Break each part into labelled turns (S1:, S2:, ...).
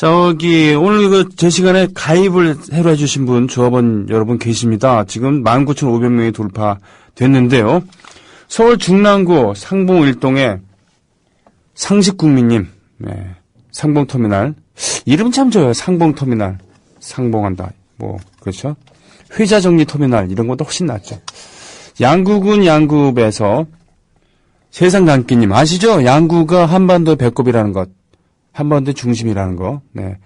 S1: 오늘 제 시간에 가입을 새로 해주신 분, 조합원 여러분 계십니다. 지금 19,500명이 돌파됐는데요. 서울 중랑구 상봉 1동에 상식국민님, 네, 상봉터미널. 이름 참 좋아요. 상봉터미널. 상봉한다. 그렇죠. 회자정리터미널, 이런 것도 훨씬 낫죠. 양구군 양구읍에서 세상감기님, 아시죠? 양구가 한반도의 배꼽이라는 것. 한반도의 중심이라는 거. 네.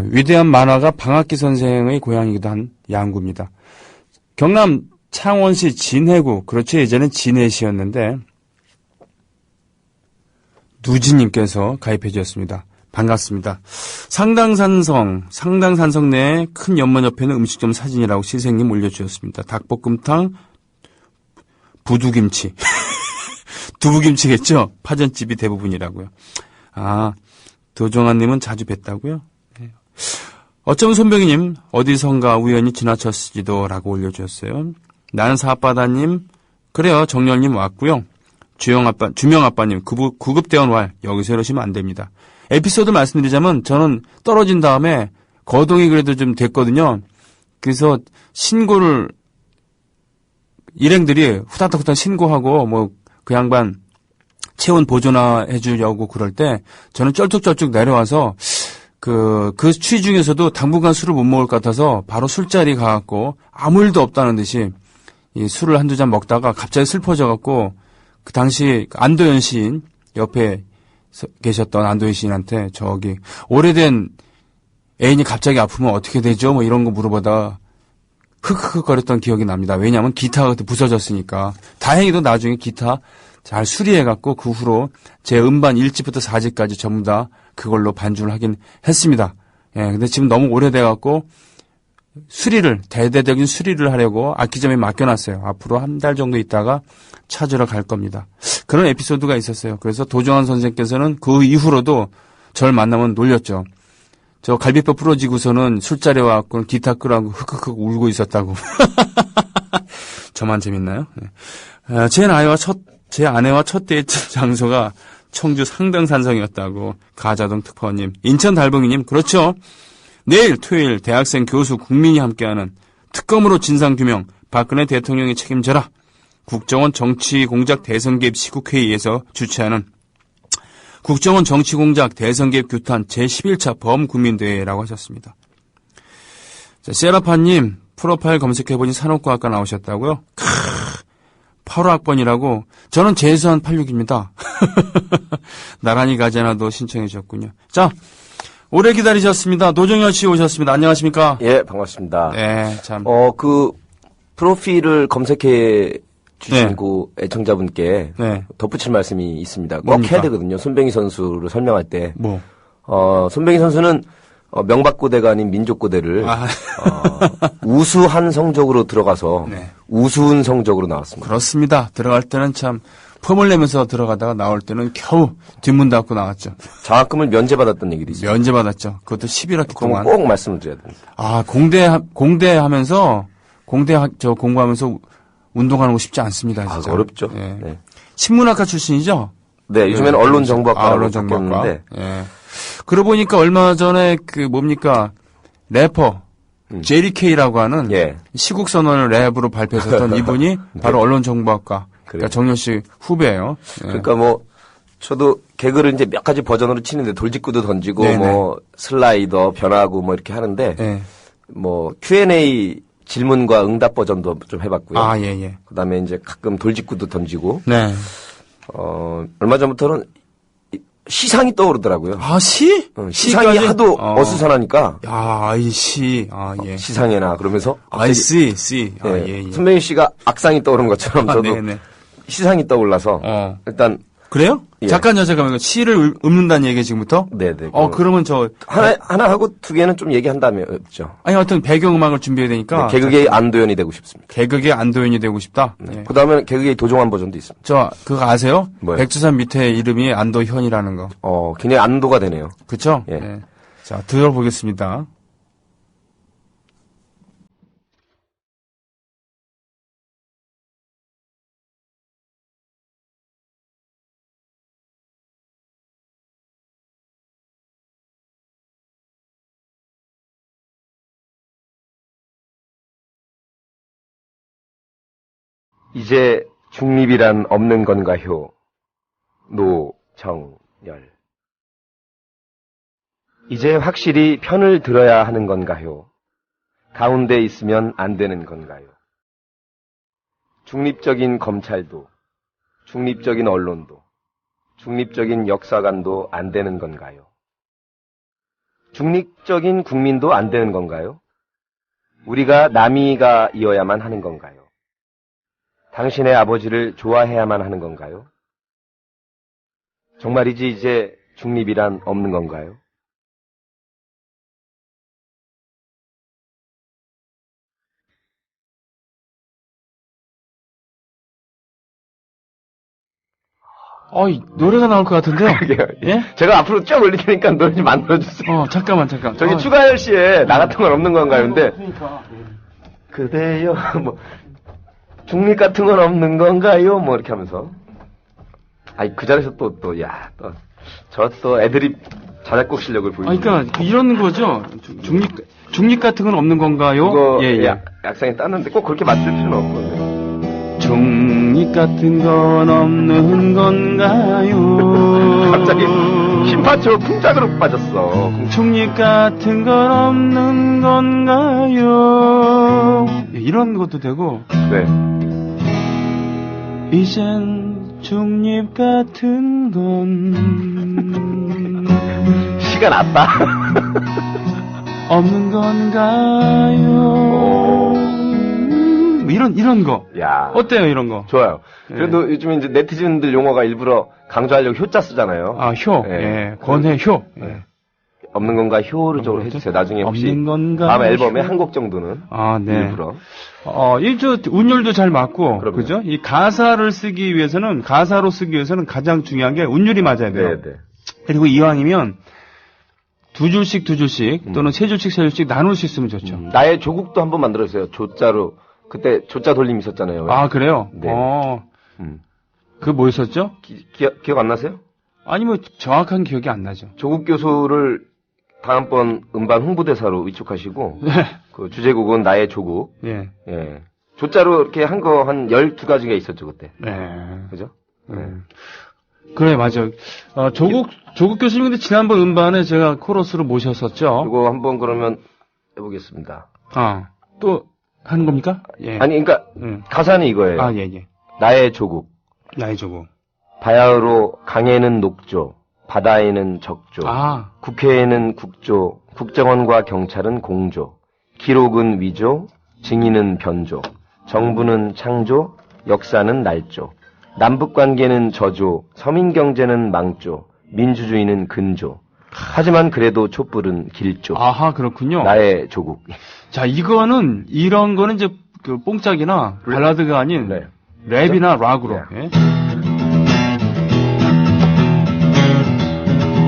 S1: 위대한 만화가 방학기 선생의 고향이기도 한 양구입니다. 경남 창원시 진해구, 그렇죠. 예전엔 진해시였는데, 누지님께서 가입해 주셨습니다. 반갑습니다. 상당산성 내 큰 연못 옆에는 음식점 사진이라고 시생님 올려주셨습니다. 닭볶음탕, 부두김치. 두부김치겠죠? 파전집이 대부분이라고요. 도종환님은 자주 뵀다고요? 네. 어쩌면 손병희님, 어디선가 우연히 지나쳤을지도라고 올려주셨어요. 나는 사빠다님, 그래요. 정렬님 왔고요. 주명아빠님, 구급대원 왈, 여기서 이러시면 안 됩니다. 에피소드 말씀드리자면, 저는 떨어진 다음에 거동이 그래도 좀 됐거든요. 그래서 신고를, 일행들이 후다닥 신고하고, 그 양반, 체온 보존화 해주려고 그럴 때, 저는 쩔뚝쩔뚝 내려와서, 그 추위 중에서도 당분간 술을 못 먹을 것 같아서, 바로 술자리 가갖고, 아무 일도 없다는 듯이, 이 술을 한두 잔 먹다가 갑자기 슬퍼져갖고, 그 당시 안도현 시인, 옆에 계셨던 안도현 시인한테 오래된 애인이 갑자기 아프면 어떻게 되죠? 이런 거 물어보다가 흑흑거렸던 기억이 납니다. 왜냐하면 기타가 그때 부서졌으니까. 다행히도 나중에 기타 잘 수리해갖고 그 후로 제 음반 1집부터 4집까지 전부 다 그걸로 반주를 하긴 했습니다. 예, 근데 지금 너무 오래돼갖고 대대적인 수리를 하려고 악기점에 맡겨놨어요. 앞으로 한 달 정도 있다가 찾으러 갈 겁니다. 그런 에피소드가 있었어요. 그래서 도정환 선생께서는 그 이후로도 절 만나면 놀렸죠. 저 갈비뼈 부러지고서는 술자리에 와갖고 기타 끄라고 흑흑흑 울고 있었다고. 저만 재밌나요? 네. 제 아내와 첫 데이트 장소가 청주 상당산성이었다고. 가자동 특파원님. 인천 달봉이님. 그렇죠. 내일 토요일 대학생 교수 국민이 함께하는 특검으로 진상규명 박근혜 대통령이 책임져라. 국정원 정치공작 대선개입 시국회의에서 주최하는 국정원 정치공작 대선개입 규탄 제11차 범국민대회라고 하셨습니다. 자, 세라파님 프로파일 검색해보니 산업과학과 나오셨다고요? 8호학번이라고. 저는 재수한 86입니다. 나란히 가지 않아도 신청해 주셨군요. 자, 오래 기다리셨습니다. 노정열 씨 오셨습니다. 안녕하십니까?
S2: 예, 반갑습니다.
S1: 네, 참.
S2: 프로필을 검색해 주신 그 애청자분께 덧붙일 말씀이 있습니다. 꼭
S1: 뭡니까?
S2: 해야 되거든요. 손병희 선수를 설명할 때.
S1: 뭐?
S2: 손병희 선수는 명박고대가 아닌 민족고대를 우수한 성적으로 들어가서 우스운 성적으로 나왔습니다.
S1: 그렇습니다. 들어갈 때는 참 폼을 내면서 들어가다가 나올 때는 겨우 뒷문 닫고 나왔죠.
S2: 장학금을 면제받았던 얘기도 있습니다.
S1: 면제받았죠. 그것도 11학기 동안.
S2: 꼭 말씀을 드려야 됩니다.
S1: 공대 하면서 공부하면서 운동하는 거 쉽지 않습니다. 진짜.
S2: 어렵죠.
S1: 예.
S2: 네.
S1: 신문학과 출신이죠?
S2: 네, 요즘에는 언론정보학과라고
S1: 언론정보학과.
S2: 바뀌었는데.
S1: 예. 그러고 보니까 얼마 전에 래퍼 제리 케이라고 하는 시국 선언을 랩으로 발표했었던 이분이 바로 언론정보학과. 그러니까 정렬 씨 후배예요. 예.
S2: 그러니까 저도 개그를 이제 몇 가지 버전으로 치는데 돌직구도 던지고 슬라이더 변하고 이렇게 하는데 Q&A 질문과 응답 버전도 좀 해봤고요.
S1: 예.
S2: 그다음에 이제 가끔 돌직구도 던지고.
S1: 네.
S2: 얼마 전부터는 시상이 떠오르더라고요.
S1: 시?
S2: 시상이 하도 어수선하니까.
S1: 예.
S2: 시상해나 그러면서.
S1: 씨.
S2: 예. 손병희 씨가 악상이 떠오른 것처럼 저도 시상이 떠올라서 일단.
S1: 그래요? 예. 잠깐요, 시를 읊는다는 얘기 지금부터?
S2: 네네.
S1: 그러면
S2: 하나 하고 두 개는 좀 얘기한 다음에 없죠.
S1: 하여튼 배경음악을 준비해야 되니까.
S2: 개그계의 안도현이 되고 싶습니다.
S1: 개그계의 안도현이 되고 싶다?
S2: 네. 그 다음에 개그계의 도종환 버전도 있습니다.
S1: 그거 아세요?
S2: 뭐요?
S1: 백두산 밑에 이름이 안도현이라는 거.
S2: 굉장히 안도가 되네요.
S1: 그쵸?
S2: 예.
S1: 네. 자, 들어보겠습니다.
S2: 이제 중립이란 없는 건가요? 노정열. 이제 확실히 편을 들어야 하는 건가요? 가운데 있으면 안 되는 건가요? 중립적인 검찰도, 중립적인 언론도, 중립적인 역사관도 안 되는 건가요? 중립적인 국민도 안 되는 건가요? 우리가 남이가 이어야만 하는 건가요? 당신의 아버지를 좋아해야만 하는 건가요? 정말이지 이제 중립이란 없는 건가요?
S1: 노래가 나올 것 같은데요?
S2: 예? 제가 앞으로 쭉 올릴 테니까 노래 좀 만들어주세요.
S1: 잠깐.
S2: 저기 추가열 씨의 나 같은 건 없는 건가요? 근데, 그대여, 중립 같은 건 없는 건가요? 이렇게 하면서. 그 자리에서 또 애드립 자작곡 실력을 보이는.
S1: 그러니까, 이런 거죠. 중립 같은 건 없는 건가요?
S2: 그거, 약상에 땄는데 꼭 그렇게 맞출 필요는 없거든요.
S1: 중립 같은 건 없는 건가요?
S2: 갑자기 심파초 풍짝으로 빠졌어.
S1: 중립 같은 건 없는 건가요? 이런 것도 되고.
S2: 네.
S1: 이젠 중립 같은 건
S2: 시간 아빠
S1: 없는 건가요? 이런 거.
S2: 야.
S1: 어때요, 이런 거?
S2: 좋아요. 그래도 요즘 이제 네티즌들 용어가 일부러 강조하려고 효자 쓰잖아요.
S1: 효. 권해 효.
S2: 없는 건가 효를 좀 해주세요. 나중에 혹시
S1: 없는 건가
S2: 다음 앨범에 한 곡 정도는.
S1: 네.
S2: 일부러.
S1: 운율도 잘 맞고,
S2: 그럼요.
S1: 그죠? 이 가사로 쓰기 위해서는 가장 중요한 게 운율이 맞아야 돼요.
S2: 네.
S1: 그리고 이왕이면 두 줄씩 또는 세 줄씩 나눌 수 있으면 좋죠.
S2: 나의 조국도 한번 만들어주세요. 조자로. 그때 조자 돌림 있었잖아요.
S1: 그래요?
S2: 네.
S1: 그 뭐 있었죠?
S2: 기억 안 나세요?
S1: 정확한 기억이 안 나죠.
S2: 조국 교수를 다음번 음반 홍보대사로 위촉하시고,
S1: 네.
S2: 그 주제곡은 나의 조국.
S1: 예.
S2: 조자로 이렇게 한 거 한 12가지가 있었죠, 그때.
S1: 네.
S2: 그죠?
S1: 그래, 맞아. 조국 교수님 근데 지난번 음반에 제가 코러스로 모셨었죠.
S2: 이거 한번 그러면 해보겠습니다.
S1: 또 하는 겁니까? 예.
S2: 아니, 그러니까 가사는 이거예요.
S1: 예.
S2: 나의 조국.
S1: 나의 조국.
S2: 바야흐로 강에는 녹조, 바다에는 적조, 국회에는 국조, 국정원과 경찰은 공조, 기록은 위조, 증인은 변조, 정부는 창조, 역사는 날조, 남북관계는 저조, 서민경제는 망조, 민주주의는 근조. 하지만 그래도 촛불은 길조.
S1: 그렇군요.
S2: 나의 조국.
S1: 자, 이런 거는 이제 그 뽕짝이나 발라드가 아닌 랩이나 락으로. 예?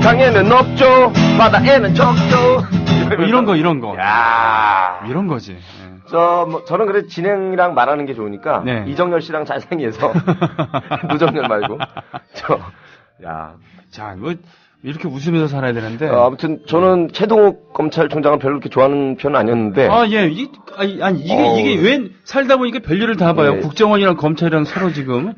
S2: 강에는 없죠, 바다에는 적죠.
S1: 이런 거.
S2: 야,
S1: 이런 거지. 예.
S2: 저는 그래 진행이랑 말하는 게 좋으니까 이정열 씨랑 잘 상의해서 노정열 말고
S1: 자, 이렇게 웃으면서 살아야 되는데.
S2: 아무튼 저는 최동욱 검찰총장은 별로 그렇게 좋아하는 편은 아니었는데.
S1: 이게 왜 살다 보니까 별일을 다 봐요. 국정원이랑 검찰이랑 서로 지금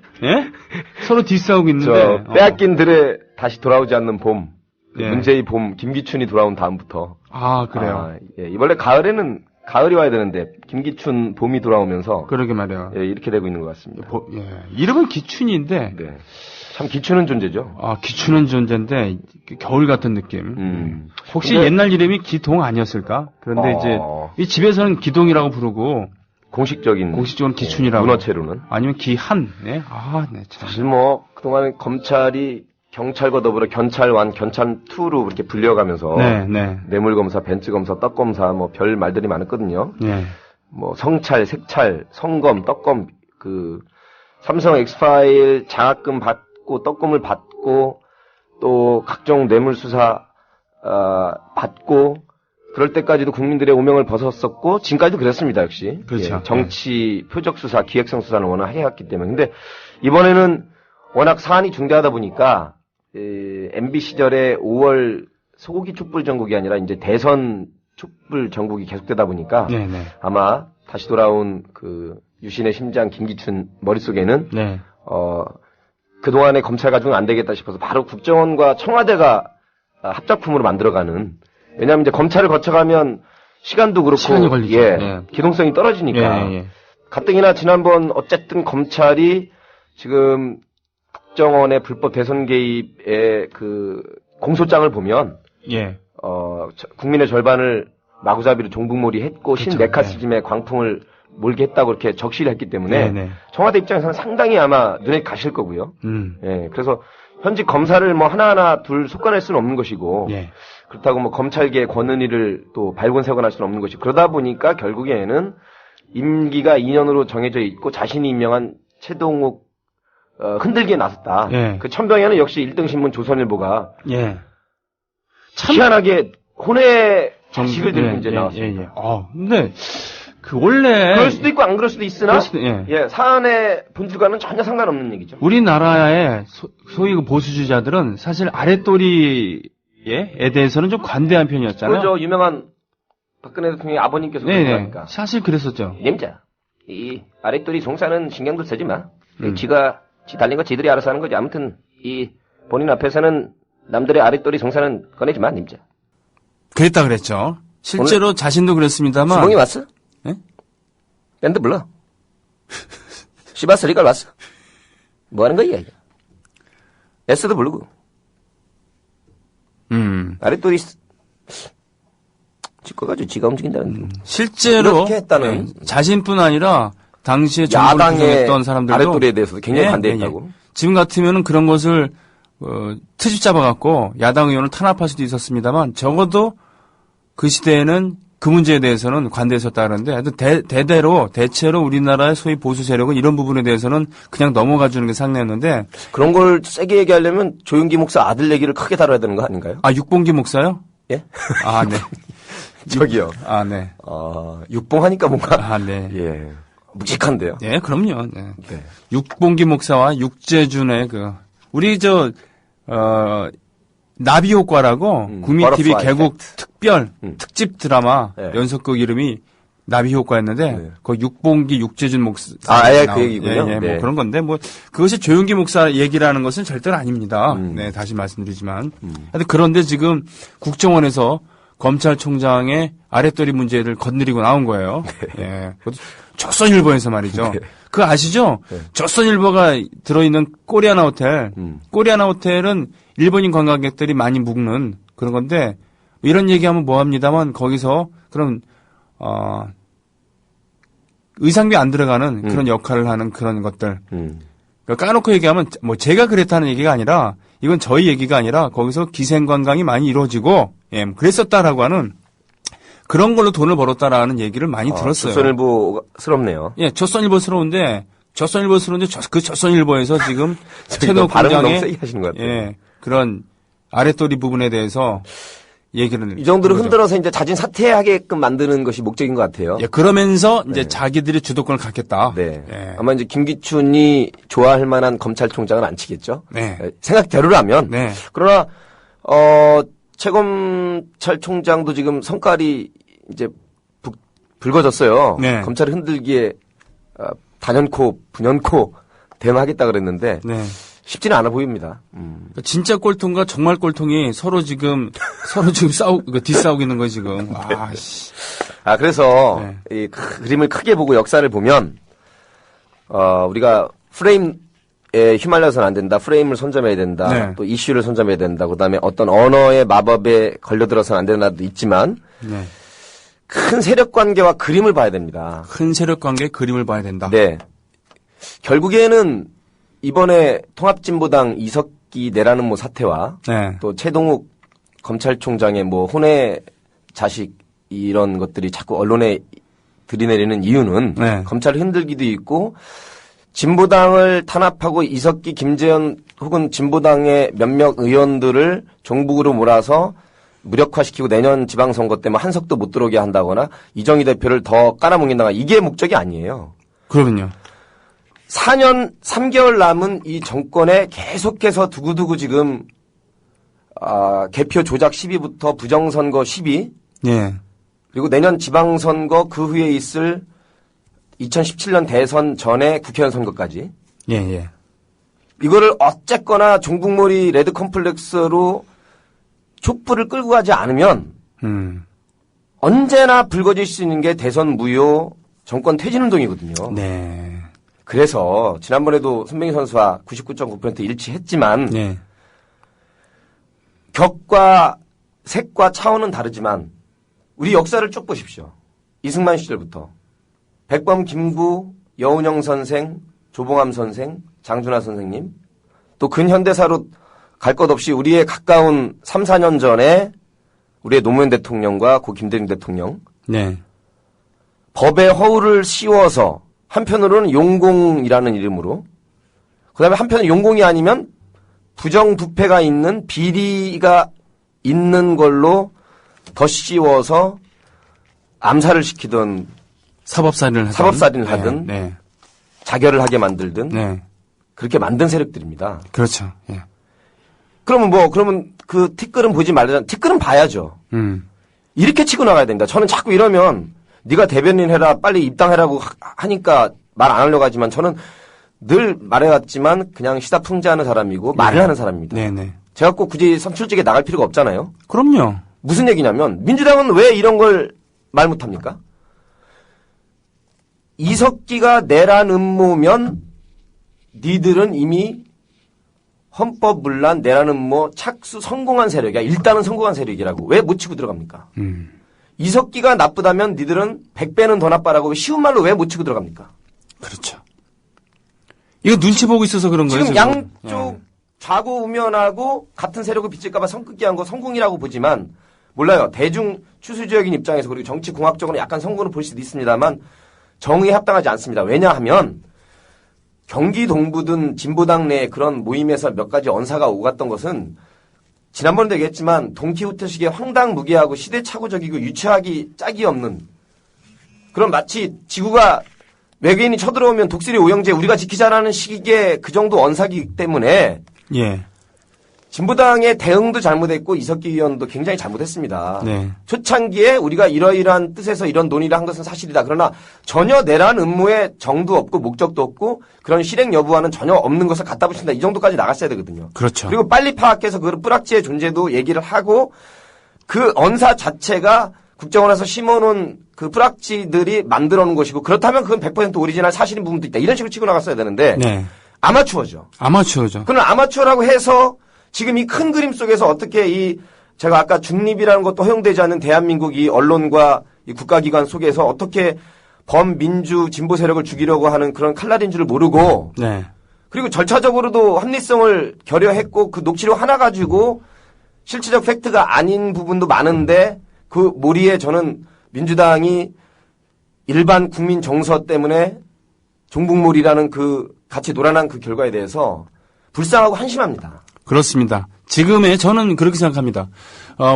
S1: 서로 디스하고 있는데.
S2: 빼앗긴 들에 다시 돌아오지 않는 봄. 문제의 봄, 김기춘이 돌아온 다음부터.
S1: 그래요.
S2: 이번에 가을이 와야 되는데 김기춘 봄이 돌아오면서.
S1: 그러게 말이에요.
S2: 이렇게 되고 있는 것 같습니다.
S1: 이름은 기춘인데.
S2: 참 기추는 존재죠.
S1: 기추는 존재인데 겨울 같은 느낌. 혹시 옛날 이름이 기동 아니었을까? 그런데 이제 이 집에서는 기동이라고 부르고
S2: 공식적으로
S1: 기춘이라고.
S2: 문어체로는 아니면
S1: 기한.
S2: 사실 그동안 검찰이 경찰과 더불어 견찰1, 견찰2로 그렇게 불려가면서 뇌물검사, 벤츠검사, 떡검사 별 말들이 많았거든요. 성찰, 색찰, 성검, 떡검 삼성 엑스파일 장학금 받고 떡검을 받고 또 각종 뇌물수사 받고 그럴 때까지도 국민들의 오명을 벗었었고 지금까지도 그랬습니다. 역시.
S1: 그렇죠.
S2: 정치 표적수사, 기획성 수사를 워낙 해왔기 때문에. 근데 이번에는 워낙 사안이 중대하다 보니까 MB 시절에 5월 소고기 촛불 전국이 아니라 이제 대선 촛불 정국이 계속되다 보니까
S1: 네네.
S2: 아마 다시 돌아온 그 유신의 심장 김기춘 머릿속에는
S1: 네.
S2: 그동안의 검찰 가지고는 안 되겠다 싶어서 바로 국정원과 청와대가 합작품으로 만들어가는, 왜냐하면 이제 검찰을 거쳐가면 시간도 그렇고
S1: 시간이 걸리죠.
S2: 예,
S1: 네.
S2: 기동성이 떨어지니까 가뜩이나 지난번 어쨌든 검찰이 지금 국정원의 불법 대선 개입의 그 공소장을 보면 국민의 절반을 마구잡이로 종북몰이 했고
S1: 그렇죠.
S2: 신메카시즘의 광풍을 몰게 했다고 이렇게 적시를 했기 때문에 청와대 입장에서는 상당히 아마 눈에 가실 거고요. 예, 그래서 현직 검사를 뭐 하나하나 둘 속아낼 수는 없는 것이고 그렇다고 뭐 검찰계의 권은희를 또 발곤세곤할 수는 없는 것이고, 그러다 보니까 결국에는 임기가 2년으로 정해져 있고 자신이 임명한 최동욱 흔들기에 나섰다. 그 천병에는 역시 1등 신문 조선일보가 참 희한하게 혼의 자식을 들고 이제 나왔습니다.
S1: 근데 그 원래
S2: 그럴 수도 있고 안 그럴 수도 있으나 사안의 본질과는 전혀 상관없는 얘기죠.
S1: 우리나라의 소위 그 보수주의자들은 사실 아랫도리에 대해서는 좀 관대한 편이었잖아요.
S2: 그죠. 유명한 박근혜 대통령의 아버님께서 그러니까
S1: 사실 그랬었죠.
S2: 님자, 이 아랫도리 송사는 신경도 쓰지 마. 지가 지 달린 거 지들이 알아서 하는 거지. 아무튼 이 본인 앞에서는 남들의 아랫도리 송사는 꺼내지 마, 님자. 그랬다
S1: 그랬죠. 실제로 자신도 그랬습니다만.
S2: 수봉이 왔어?
S1: 예?
S2: 밴드 불러. 시바스리가 왔어. 뭐 하는 거야, 이게? 에스도 부르고. 아랫도리 지꺼가지고 지가 움직인다는.
S1: 실제로
S2: 이렇게 했다는
S1: 자신뿐 아니라 당시에 정부를 구성했던 사람들도
S2: 아랫도리에 대해서도 굉장히 반대했다고.
S1: 지금 같으면은 그런 것을 트집 잡아갖고 야당 의원을 탄압할 수도 있었습니다만 적어도 그 시대에는 그 문제에 대해서는 관대했었다 그러는데 하여튼 대체로 우리나라의 소위 보수 세력은 이런 부분에 대해서는 그냥 넘어가 주는 게 상례였는데,
S2: 그런 걸 세게 얘기하려면 조윤기 목사 아들 얘기를 크게 다뤄야 되는 거 아닌가요?
S1: 육봉기 목사요?
S2: 예?
S1: 네.
S2: 저기요.
S1: 네.
S2: 육봉하니까 뭔가.
S1: 네.
S2: 예. 묵직한데요.
S1: 네, 그럼요. 네. 육봉기 목사와 육재준의 우리 나비 효과라고 국민 TV 개국 특별 특집 드라마 연속극 이름이 나비 효과였는데 그 육봉기 육재준 목사
S2: 그 얘기군요.
S1: 뭐 그런 건데 뭐 그것이 조윤기 목사 얘기라는 것은 절대로 아닙니다. 네, 다시 말씀드리지만. 하여튼 그런데 지금 국정원에서 검찰총장의 아랫도리 문제를 건드리고 나온 거예요. 예. 조선일보에서 말이죠. 그거 아시죠? 조선일보가 들어있는 꼬리아나 호텔. 꼬리아나 호텔은 일본인 관광객들이 많이 묵는 그런 건데, 이런 얘기하면 뭐합니다만 거기서 그런 의상비 안 들어가는 그런 역할을 하는 그런 것들. 그러니까 까놓고 얘기하면 뭐 제가 그랬다는 얘기가 아니라, 이건 저희 얘기가 아니라 거기서 기생관광이 많이 이루어지고 그랬었다라고 하는 그런 걸로 돈을 벌었다라는 얘기를 많이 들었어요.
S2: 조선일보스럽네요.
S1: 예, 조선일보스러운데 그 조선일보에서 지금 최동욱 공장의 그런 아랫도리 부분에 대해서 얘기를
S2: 이 정도로 흔들어서 이제 자진 사퇴하게끔 만드는 것이 목적인 것 같아요.
S1: 예, 그러면서 이제 자기들이 주도권을 갖겠다.
S2: 네. 아마 이제 김기춘이 좋아할 만한 검찰총장은 안 치겠죠.
S1: 네.
S2: 생각대로라면. 그러나 최검찰총장도 지금 성깔이 이제 붉어졌어요. 검찰을 흔들기에 단연코 분연코 대응하겠다 그랬는데 쉽지는 않아 보입니다.
S1: 진짜 꼴통과 정말 꼴통이 서로 지금 뒷싸우고 있는 거예요 지금.
S2: 그래서 이 그림을 크게 보고 역사를 보면 우리가 프레임에 휘말려서는 안 된다. 프레임을 손잡아야 된다. 또 이슈를 손잡아야 된다. 그다음에 어떤 언어의 마법에 걸려들어서는 안 된다도 있지만 큰 세력 관계와 그림을 봐야 됩니다.
S1: 큰 세력 관계 그림을 봐야 된다.
S2: 네. 결국에는 이번에 통합진보당 이석기 내라는 뭐 사태와 또 최동욱 검찰총장의 뭐 혼의 자식 이런 것들이 자꾸 언론에 들이내리는 이유는 검찰을 흔들기도 있고 진보당을 탄압하고 이석기, 김재현 혹은 진보당의 몇몇 의원들을 종북으로 몰아서 무력화시키고 내년 지방선거 때문에 한석도 못 들어오게 한다거나 이정희 대표를 더 깔아뭉긴다거나 이게 목적이 아니에요.
S1: 그러면요.
S2: 4년 3개월 남은 이 정권에 계속해서 두고두고 지금 개표 조작 시비부터 부정선거 시비 그리고 내년 지방선거 그 후에 있을 2017년 대선 전에 국회의원 선거까지.
S1: 예, 예.
S2: 이거를 어쨌거나 종북몰이 레드 컴플렉스로 촛불을 끌고 가지 않으면 언제나 불거질 수 있는 게 대선 무효 정권 퇴진 운동이거든요.
S1: 네.
S2: 그래서 지난번에도 손병희 선수와 99.9% 일치했지만
S1: 네.
S2: 격과 색과 차원은 다르지만 우리 역사를 쭉 보십시오. 이승만 시절부터 백범, 김구, 여운형 선생, 조봉암 선생, 장준하 선생님 또 근현대사로 갈 것 없이 우리의 가까운 3, 4년 전에 우리의 노무현 대통령과 고 김대중 대통령
S1: 네.
S2: 법의 허울을 씌워서 한편으로는 용공이라는 이름으로 그다음에 한편은 용공이 아니면 부정부패가 있는 비리가 있는 걸로 더 씌워서 암살을 시키던 사법살인을 하든
S1: 네.
S2: 자결을 하게 만들든
S1: 네.
S2: 그렇게 만든 세력들입니다.
S1: 그렇죠. 예.
S2: 그러면 그 티끌은 보지 말자. 티끌은 봐야죠. 이렇게 치고 나가야 됩니다. 저는 자꾸 이러면 네가 대변인 해라 빨리 입당해라고 하니까 말 안 하려고 하지만 저는 늘 말해왔지만 그냥 시다풍자하는 사람이고 말을 하는 사람입니다.
S1: 네네.
S2: 제가 꼭 굳이 선출직에 나갈 필요가 없잖아요.
S1: 그럼요.
S2: 무슨 얘기냐면 민주당은 왜 이런 걸 말 못합니까? 이석기가 내란 음모면 니들은 이미 헌법문란 내란 음모 착수 성공한 세력이야. 일단은 성공한 세력이라고. 왜 못 치고 들어갑니까? 이석기가 나쁘다면 니들은 100배는 더 나빠라고 쉬운 말로 왜 못 치고 들어갑니까?
S1: 그렇죠. 이거 눈치 보고 있어서 그런 거예요.
S2: 지금 양쪽 좌고우면하고 같은 세력을 빚을까봐 성급기한 거 성공이라고 보지만 몰라요. 대중 추수지역인 입장에서 그리고 정치 공학적으로 약간 성공을 볼 수도 있습니다만 정의에 합당하지 않습니다. 왜냐하면 경기 동부든 진보당 내 그런 모임에서 몇 가지 언사가 오갔던 것은 지난번에도 얘기했지만 동키호테식의 황당무계하고 시대착오적이고 유치하기 짝이 없는 그런 마치 지구가 외계인이 쳐들어오면 독수리 오형제 우리가 지키자라는 식의 그 정도 언사기 때문에
S1: 예.
S2: 진보당의 대응도 잘못했고 이석기 의원도 굉장히 잘못했습니다.
S1: 네.
S2: 초창기에 우리가 이러이러한 뜻에서 이런 논의를 한 것은 사실이다. 그러나 전혀 내란 음모에 정도 없고 목적도 없고 그런 실행 여부와는 전혀 없는 것을 갖다 붙인다. 이 정도까지 나갔어야 되거든요.
S1: 그렇죠.
S2: 그리고 빨리 파악해서 그 뿌락지의 존재도 얘기를 하고 그 언사 자체가 국정원에서 심어놓은 그 뿌락지들이 만들어 놓은 것이고 그렇다면 그건 100% 오리지널 사실인 부분도 있다. 이런 식으로 치고 나갔어야 되는데
S1: 네.
S2: 아마추어죠.
S1: 그럼
S2: 아마추어라고 해서 지금 이 큰 그림 속에서 어떻게 제가 아까 중립이라는 것도 허용되지 않는 대한민국 이 언론과 이 국가기관 속에서 어떻게 범민주 진보 세력을 죽이려고 하는 그런 칼날인 줄 모르고
S1: 네.
S2: 그리고 절차적으로도 합리성을 결여했고 그 녹취록 하나 가지고 실체적 팩트가 아닌 부분도 많은데 그 몰이에 저는 민주당이 일반 국민 정서 때문에 종북몰이라는 그 같이 놀아난 그 결과에 대해서 불쌍하고 한심합니다.
S1: 그렇습니다. 지금의 저는 그렇게 생각합니다.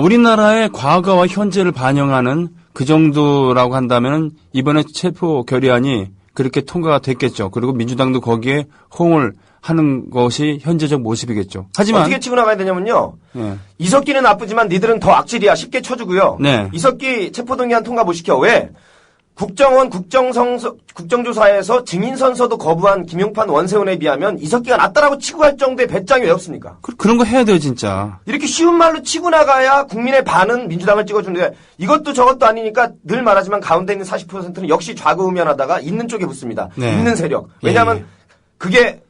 S1: 우리나라의 과거와 현재를 반영하는 그 정도라고 한다면 이번에 체포 결의안이 그렇게 통과가 됐겠죠. 그리고 민주당도 거기에 호응을 하는 것이 현재적 모습이겠죠. 하지만
S2: 어떻게 치고 나가야 되냐면요.
S1: 네.
S2: 이석기는 나쁘지만 니들은 더 악질이야. 쉽게 쳐주고요.
S1: 네.
S2: 이석기 체포동의안 통과 못 시켜. 왜? 국정원 국정조사에서 증인선서도 거부한 김용판 원세훈에 비하면 이석기가 낫다라고 치고 갈 정도의 배짱이 왜 없습니까?
S1: 그런 거 해야 돼요, 진짜.
S2: 이렇게 쉬운 말로 치고 나가야 국민의 반은 민주당을 찍어주는데 이것도 저것도 아니니까 늘 말하지만 가운데 있는 40%는 역시 좌고우면하다가 있는 쪽에 붙습니다.
S1: 네.
S2: 있는 세력. 왜냐하면 그게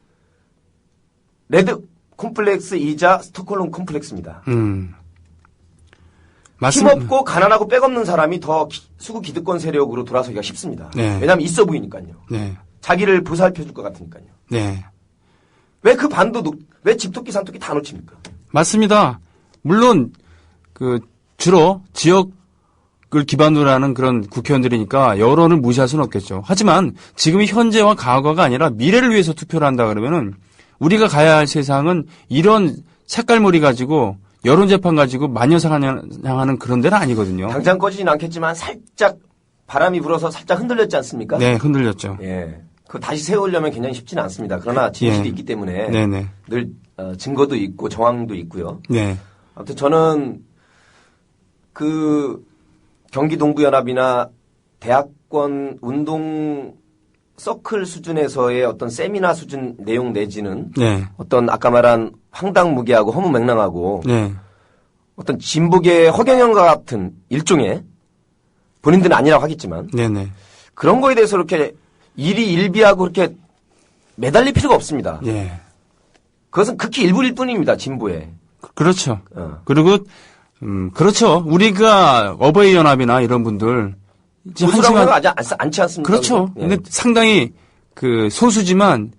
S2: 레드 콤플렉스이자 스톡홀름 콤플렉스입니다. 힘없고 가난하고 백없는 사람이 더 수구 기득권 세력으로 돌아서기가 쉽습니다.
S1: 네.
S2: 왜냐하면 있어 보이니까요.
S1: 네.
S2: 자기를 보살펴줄 것 같으니까요.
S1: 네.
S2: 왜 그 반도 왜 집토끼 산토끼 다 놓칩니까?
S1: 맞습니다. 물론 주로 지역을 기반으로 하는 그런 국회의원들이니까 여론을 무시할 수는 없겠죠. 하지만 지금의 현재와 과거가 아니라 미래를 위해서 투표를 한다 그러면은 우리가 가야 할 세상은 이런 색깔머리 가지고 여론재판 가지고 만연상하는 그런 데는 아니거든요.
S2: 당장 꺼지진 않겠지만 살짝 바람이 불어서 살짝 흔들렸지 않습니까?
S1: 네, 흔들렸죠.
S2: 예. 그거 다시 세우려면 굉장히 쉽지는 않습니다. 그러나 진실이 있기 때문에
S1: 네네.
S2: 늘 증거도 있고 정황도 있고요.
S1: 네.
S2: 아무튼 저는 경기동부연합이나 대학권 운동 서클 수준에서의 어떤 세미나 수준 내용 내지는
S1: 네.
S2: 어떤 아까 말한 황당무계하고 허무맹랑하고
S1: 네.
S2: 어떤 진보계의 허경영과 같은 일종의 본인들은 아니라고 하겠지만
S1: 네네.
S2: 그런 거에 대해서 그렇게 일희일비하고 그렇게 매달릴 필요가 없습니다.
S1: 예.
S2: 그것은 극히 일부일 뿐입니다. 진보에.
S1: 그렇죠. 그리고 그렇죠. 우리가 어버이 연합이나 이런 분들 이제
S2: 보수라고 하지 않지 않습니까?
S1: 그렇죠.
S2: 예.
S1: 근데 상당히 그 소수지만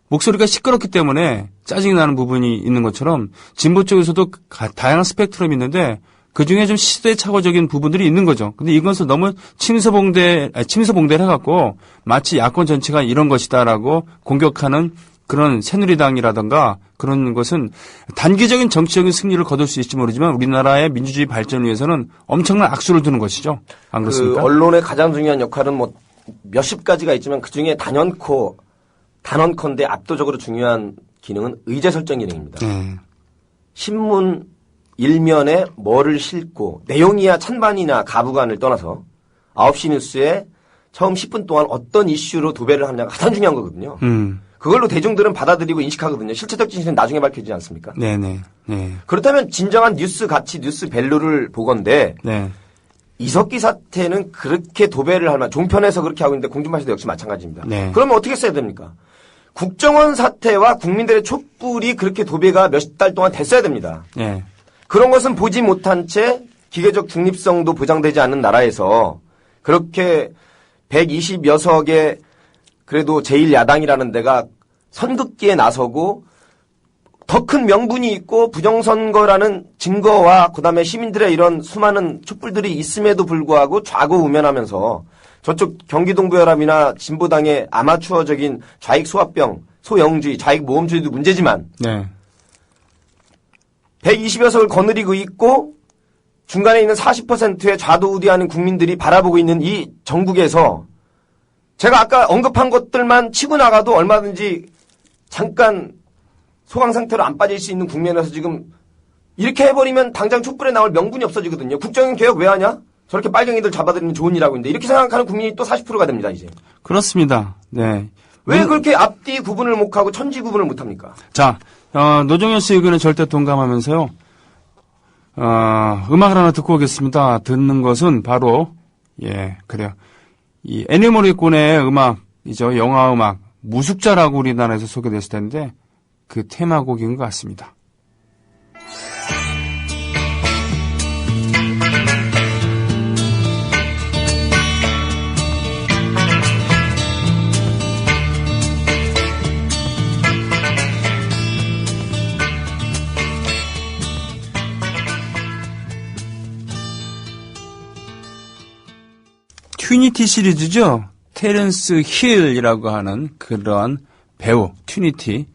S1: 목소리가 시끄럽기 때문에 짜증이 나는 부분이 있는 것처럼 진보 쪽에서도 다양한 스펙트럼이 있는데 그중에 좀 시대착오적인 부분들이 있는 거죠. 근데 이것을 너무 침소봉대를 해갖고 마치 야권 전체가 이런 것이다라고 공격하는 그런 새누리당이라든가 그런 것은 단기적인 정치적인 승리를 거둘 수 있을지 모르지만 우리나라의 민주주의 발전을 위해서는 엄청난 악수를 두는 것이죠. 안 그렇습니까?
S2: 그 언론의 가장 중요한 역할은 뭐 몇십 가지가 있지만 그중에 단언컨대 압도적으로 중요한 기능은 의제 설정 기능입니다. 신문 일면에 뭐를 싣고 내용이야 찬반이나 가부간을 떠나서 9시 뉴스에 처음 10분 동안 어떤 이슈로 도배를 하느냐가 가장 중요한 거거든요. 그걸로 대중들은 받아들이고 인식하거든요. 실체적 진실은 나중에 밝혀지지 않습니까?
S1: 네네. 네.
S2: 그렇다면 진정한 뉴스 가치, 뉴스 밸류를 보건데
S1: 네.
S2: 이석기 사태는 그렇게 도배를 할 만, 종편에서 그렇게 하고 있는데 공중파에서도 역시 마찬가지입니다.
S1: 네.
S2: 그러면 어떻게 써야 됩니까? 국정원 사태와 국민들의 촛불이 그렇게 도배가 몇 달 동안 됐어야 됩니다.
S1: 네.
S2: 그런 것은 보지 못한 채 기계적 중립성도 보장되지 않는 나라에서 그렇게 120여 석의 그래도 제1야당이라는 데가 선긋기에 나서고 더 큰 명분이 있고 부정선거라는 증거와 그다음에 시민들의 이런 수많은 촛불들이 있음에도 불구하고 좌고우면하면서 저쪽 경기동부연합이나 진보당의 아마추어적인 좌익소화병, 소영주의, 좌익모험주의도 문제지만
S1: 네.
S2: 120여 석을 거느리고 있고 중간에 있는 40%의 좌도우대하는 국민들이 바라보고 있는 이 전국에서 제가 아까 언급한 것들만 치고 나가도 얼마든지 잠깐 소강 상태로 안 빠질 수 있는 국면에서 지금 이렇게 해버리면 당장 촛불에 나올 명분이 없어지거든요. 국정원 개혁 왜 하냐? 저렇게 빨갱이들 잡아들이면 좋은 일하고 있는데 이렇게 생각하는 국민이 또 40%가 됩니다. 이제.
S1: 그렇습니다. 네.
S2: 왜 그렇게 앞뒤 구분을 못하고 천지 구분을 못합니까?
S1: 자, 노종현 씨 의견에 절대 동감하면서요. 음악을 하나 듣고 오겠습니다. 듣는 것은 바로 그래요. 이 애니 모리콘의 음악이죠. 영화 음악 무숙자라고 우리나라에서 소개됐을 텐데 그 테마곡인 것 같습니다. 튜니티 시리즈죠. 테렌스 힐이라고 하는 그런 배우 튜니티.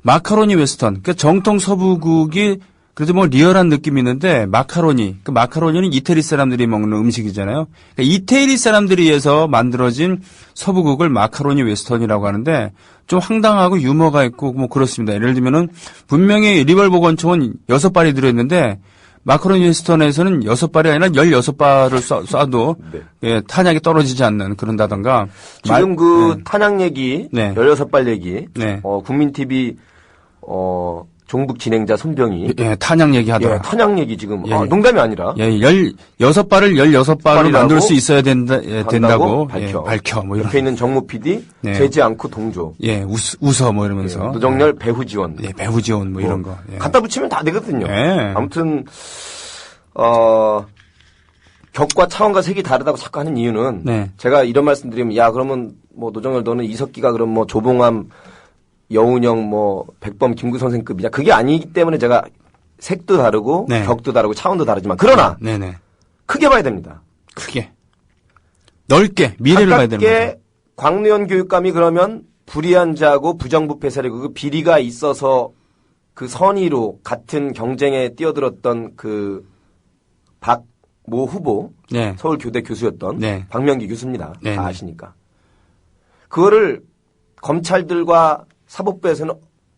S1: 마카로니 웨스턴. 그러니까 정통 서부국이 그래도 뭐 리얼한 느낌이 있는데 마카로니. 그 마카로니는 이태리 사람들이 먹는 음식이잖아요. 그러니까 이태리 사람들에 의해서 만들어진 서부국을 마카로니 웨스턴이라고 하는데 좀 황당하고 유머가 있고 뭐 그렇습니다. 예를 들면은 분명히 리벌버 권총은 6발이 들어있는데 마카로니 웨스턴에서는 6발이 아니라 16발을 쏴도 네. 탄약이 떨어지지 않는 그런다던가.
S2: 지금 탄약 얘기, 16발 얘기, 국민TV 종북 진행자 손병희.
S1: 탄약 얘기하더라.
S2: 탄약 얘기 지금 농담이 아니라.
S1: 16발을 16발을 만들 수 있어야 된다고 밝혀. 뭐
S2: 옆에 있는 정모 PD 재지 않고 동조.
S1: 웃어 뭐 이러면서.
S2: 노정열 배후 지원.
S1: 배후 지원 뭐 이런 거.
S2: 갖다 붙이면 다 되거든요. 아무튼 격과 차원과 색이 다르다고 자꾸 하는 이유는 제가 이런 말씀드리면 그러면 뭐 노정열 너는 이석기가 그럼 뭐 조봉암 여운형 뭐 백범 김구 선생급이냐 그게 아니기 때문에 제가 색도 다르고 격도 다르고 차원도 다르지만 그러나 크게 봐야 됩니다.
S1: 크게 넓게 미래를 봐야 되는 거죠.
S2: 광노현 교육감이 그러면 불의한 자고 부정부패 세력이고 그 비리가 있어서 그 선의로 같은 경쟁에 뛰어들었던 그 박모 후보 서울교대 교수였던 박명기 교수입니다. 다 아시니까. 그거를 검찰들과 사법부에서는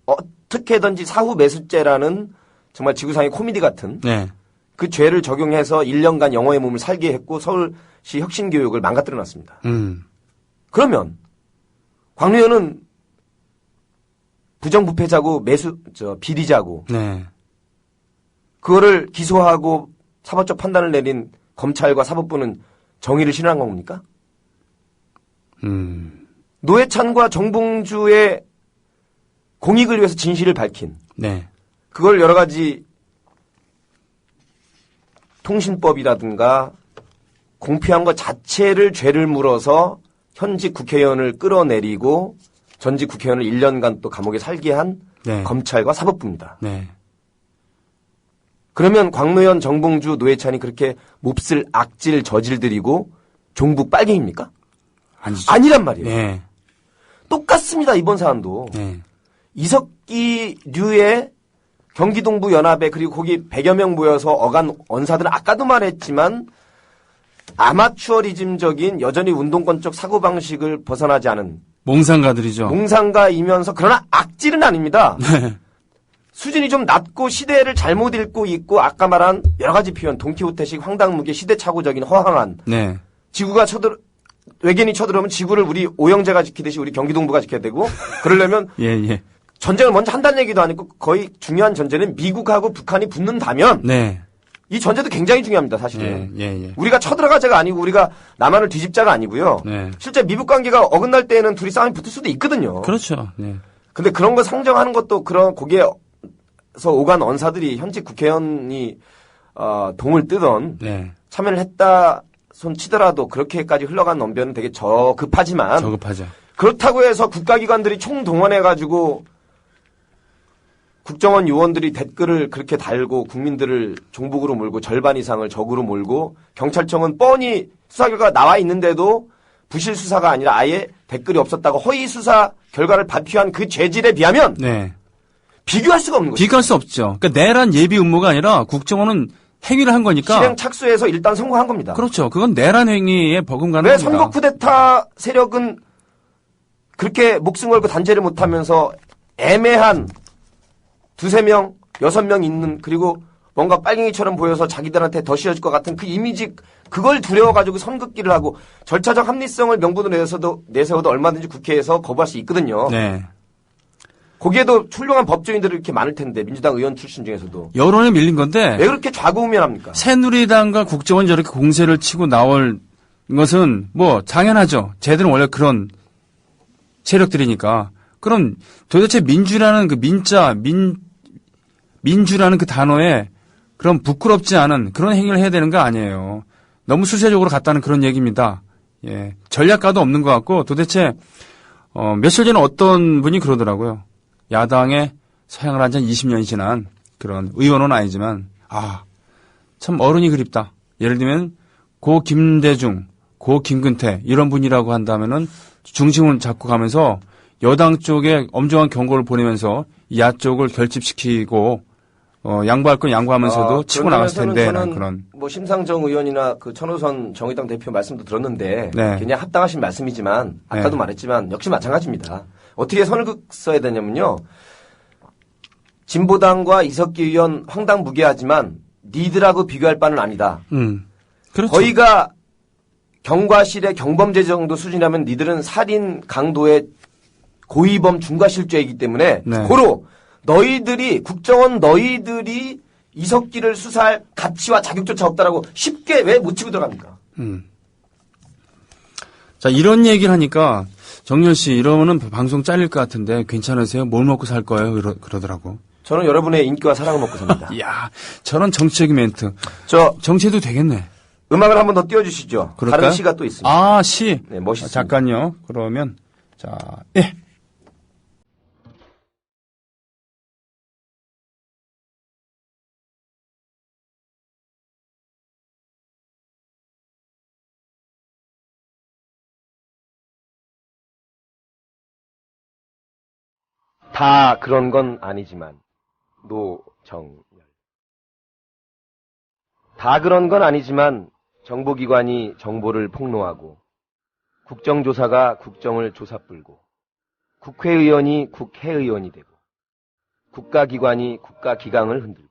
S2: 어떻게든지 사후 매수죄라는 정말 지구상의 코미디 같은 그 죄를 적용해서 1년간 영어의 몸을 살게 했고 서울시 혁신교육을 망가뜨려 놨습니다. 그러면 광유현은 부정부패자고 비리자고
S1: 네.
S2: 그거를 기소하고 사법적 판단을 내린 검찰과 사법부는 정의를 실현한 겁니까? 노회찬과 정봉주의 공익을 위해서 진실을 밝힌
S1: 네.
S2: 그걸 여러 가지 통신법이라든가 공표한 것 자체를 죄를 물어서 현직 국회의원을 끌어내리고 전직 국회의원을 1년간 또 감옥에 살게 한
S1: 네.
S2: 검찰과 사법부입니다.
S1: 네.
S2: 그러면 광노현, 정봉주, 노회찬이 그렇게 몹쓸 악질 저질들이고 종북 빨갱입니까?
S1: 아니죠.
S2: 아니란 말이에요.
S1: 네.
S2: 똑같습니다. 이번 사안도.
S1: 네.
S2: 이석기류의 경기동부 연합에 그리고 거기 100여 명 모여서 어간 언사들은 아까도 말했지만 아마추어리즘적인 여전히 운동권적 사고방식을 벗어나지 않은
S1: 몽상가들이죠.
S2: 몽상가이면서 그러나 악질은 아닙니다.
S1: 네.
S2: 수준이 좀 낮고 시대를 잘못 읽고 있고 아까 말한 여러 가지 표현 동키호테식 황당무계 시대착오적인 허황한
S1: 네.
S2: 지구가 외계인이 쳐들어오면 지구를 우리 오영재가 지키듯이 우리 경기동부가 지켜야 되고 그러려면
S1: 예.
S2: 전쟁을 먼저 한다는 얘기도 아니고 거의 중요한 전제는 미국하고 북한이 붙는다면
S1: 네.
S2: 이 전제도 굉장히 중요합니다. 사실은.
S1: 예.
S2: 우리가 쳐들어가자가 아니고 우리가 남한을 뒤집자가 아니고요.
S1: 네.
S2: 실제 미북 관계가 어긋날 때에는 둘이 싸움이 붙을 수도 있거든요.
S1: 그렇죠. 네.
S2: 근데 그런 거 상정하는 것도 거기에서 오간 언사들이 현직 국회의원이 동을 뜨던
S1: 네.
S2: 참여를 했다 손 치더라도 그렇게까지 흘러간 언변은 되게 저급하지만
S1: 저급하죠.
S2: 그렇다고 해서 국가기관들이 총동원해가지고 국정원 요원들이 댓글을 그렇게 달고 국민들을 종북으로 몰고 절반 이상을 적으로 몰고 경찰청은 뻔히 수사 결과가 나와 있는데도 부실 수사가 아니라 아예 댓글이 없었다고 허위 수사 결과를 발표한 그 죄질에 비하면
S1: 네.
S2: 비교할 수가 없는 거죠.
S1: 비교할 수 없죠. 그러니까 내란 예비 음모가 아니라 국정원은 행위를 한 거니까.
S2: 실행 착수해서 일단 성공한 겁니다.
S1: 그렇죠. 그건 내란 행위에 버금가는
S2: 왜
S1: 겁니다.
S2: 선거 쿠데타 세력은 그렇게 목숨 걸고 단죄를 못하면서 애매한 2-3명, 6명 있는 그리고 뭔가 빨갱이처럼 보여서 자기들한테 더 씌워질 것 같은 그 이미지 그걸 두려워가지고 선긋기를 하고 절차적 합리성을 명분으로 내세워도 얼마든지 국회에서 거부할 수 있거든요.
S1: 네.
S2: 거기에도 훌륭한 법조인들이 이렇게 많을 텐데 민주당 의원 출신 중에서도
S1: 여론에 밀린 건데
S2: 왜 그렇게 좌고우면합니까?
S1: 새누리당과 국정원이 저렇게 공세를 치고 나올 것은 뭐 당연하죠. 쟤들은 원래 그런 세력들이니까. 그럼 도대체 민주라는 그 민주라는 그 단어에 그런 부끄럽지 않은 그런 행위를 해야 되는 거 아니에요. 너무 수세적으로 갔다는 그런 얘기입니다. 예. 전략가도 없는 것 같고 도대체 며칠 전에 어떤 분이 그러더라고요. 야당에 사양을 한 지 20년이 지난 그런 의원은 아니지만 참 어른이 그립다. 예를 들면 고 김대중, 고 김근태 이런 분이라고 한다면은 중심을 잡고 가면서 여당 쪽에 엄정한 경고를 보내면서 야 쪽을 결집시키고 양보할 건 양보하면서도 치고 나갔을 텐데
S2: 저는
S1: 그런
S2: 뭐 심상정 의원이나 그 천호선 정의당 대표 말씀도 들었는데
S1: 네.
S2: 그냥 합당하신 말씀이지만 아까도
S1: 네.
S2: 말했지만 역시 마찬가지입니다. 어떻게 선을 긋어야 되냐면요. 진보당과 이석기 의원 황당무계하지만 니들하고 비교할 바는 아니다.
S1: 그렇죠.
S2: 거의가 경과실의 경범죄 정도 수준이라면 니들은 살인 강도의 고의범 중과실죄이기 때문에
S1: 네.
S2: 고로 국정원 너희들이 이석기를 수사할 가치와 자격조차 없다라고 쉽게 왜 못 치고 들어갑니까?
S1: 자, 이런 얘기를 하니까 정렬 씨 이러면은 방송 잘릴 것 같은데 괜찮으세요? 뭘 먹고 살 거예요? 그러더라고.
S2: 저는 여러분의 인기와 사랑을 먹고 삽니다.
S1: 이야, 저런 정치적인 멘트. 정치해도 되겠네.
S2: 음악을 한 번 더 띄워주시죠.
S1: 그럴까요?
S2: 다른 시가 또 있습니다.
S1: 시.
S2: 네, 멋있습니다.
S1: 잠깐요. 그러면 자, 예.
S2: 다 그런 건 아니지만 노정열. 다 그런 건 아니지만 정보기관이 정보를 폭로하고 국정조사가 국정을 조사뿔고 국회의원이 국회의원이 되고 국가기관이 국가기강을 흔들고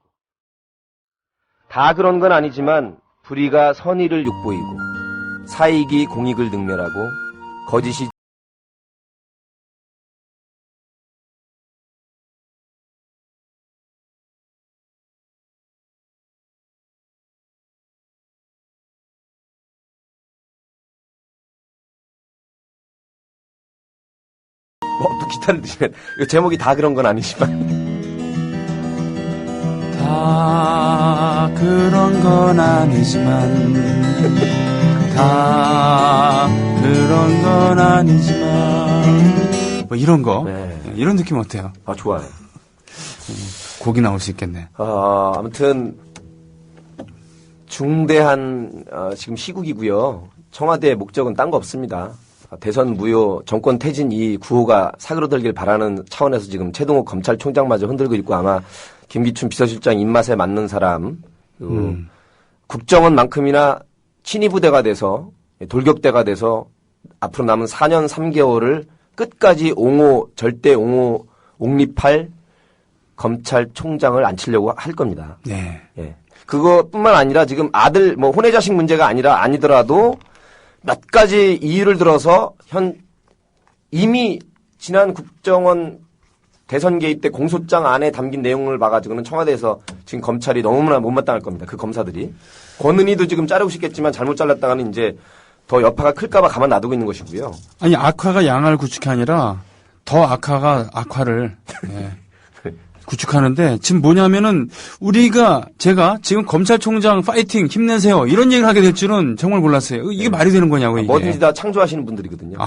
S2: 다 그런 건 아니지만 불의가 선의를 욕보이고 사익이 공익을 능멸하고 거짓이 또 기타를 드시면 이거 제목이 다 그런 건 아니지만
S1: 다 그런 건 아니지만 다 그런 건 아니지만 뭐 이런 거
S2: 네.
S1: 이런 느낌 어때요?
S2: 아 좋아요.
S1: 곡이 나올 수 있겠네.
S2: 아무튼 중대한 지금 시국이고요. 청와대의 목적은 딴 거 없습니다. 대선 무효 정권 퇴진 이 구호가 사그러들길 바라는 차원에서 지금 최동욱 검찰총장마저 흔들고 있고 아마 김기춘 비서실장 입맛에 맞는 사람 국정원만큼이나 친위부대가 돼서 돌격대가 돼서 앞으로 남은 4년 3개월을 끝까지 절대 옹립할 검찰총장을 앉히려고 할 겁니다.
S1: 네.
S2: 예. 그것뿐만 아니라 지금 아들 혼외자식 문제가 아니더라도 몇 가지 이유를 들어서 이미 지난 국정원 대선 개입 때 공소장 안에 담긴 내용을 봐가지고는 청와대에서 지금 검찰이 너무나 못마땅할 겁니다. 그 검사들이. 권은희도 지금 자르고 싶겠지만 잘못 잘랐다가는 이제 더 여파가 클까봐 가만 놔두고 있는 것이고요.
S1: 아니 악화가 양화를 구축이 아니라 더 악화가 악화를 네. 구축하는데 지금 뭐냐면은 제가 지금 검찰총장 파이팅 힘내세요 이런 얘기를 하게 될 줄은 정말 몰랐어요. 이게 말이 되는 거냐고 이게.
S2: 뭐든지 다 창조하시는 분들이거든요.